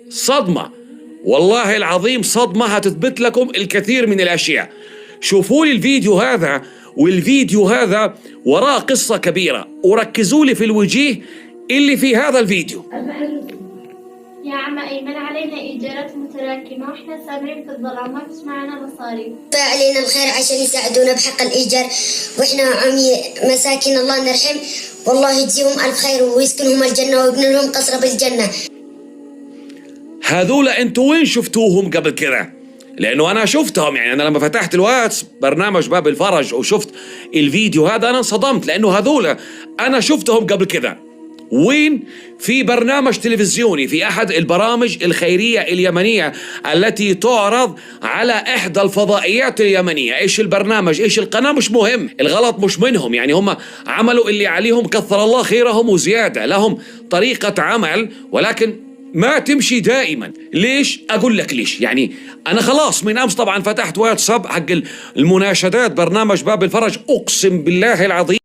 صدمة، والله العظيم صدمة هتثبت لكم الكثير من الأشياء. شوفوا لي الفيديو هذا، والفيديو هذا وراه قصة كبيرة، وركزوا لي في الوجيه اللي في هذا الفيديو. يا عم أيمن علينا إيجارات متراكمة وإحنا سامرين في الظلام، ما فيش معنا مصاريف. فعلينا الخير عشان يساعدونا بحق الإيجار، وإحنا عمي مساكين الله نرحم، والله يجزيهم ألف خير ويسكنهم الجنة ويبنوا لهم قصر بالجنة. هذول انتوا وين شفتوهم قبل كده؟ لأنه أنا شفتهم، يعني أنا لما فتحت الواتس برنامج باب الفرج وشفت الفيديو هذا أنا انصدمت، لأنه هذول أنا شفتهم قبل كده. وين؟ في برنامج تلفزيوني، في أحد البرامج الخيرية اليمنية التي تعرض على إحدى الفضائيات اليمنية. إيش البرنامج؟ إيش القناة؟ مش مهم، الغلط مش منهم، يعني هم عملوا اللي عليهم، كثر الله خيرهم وزيادة، لهم طريقة عمل ولكن ما تمشي دائما. ليش؟ أقول لك ليش. يعني أنا خلاص من أمس طبعا فتحت واتساب حق المناشدات برنامج باب الفرج، أقسم بالله العظيم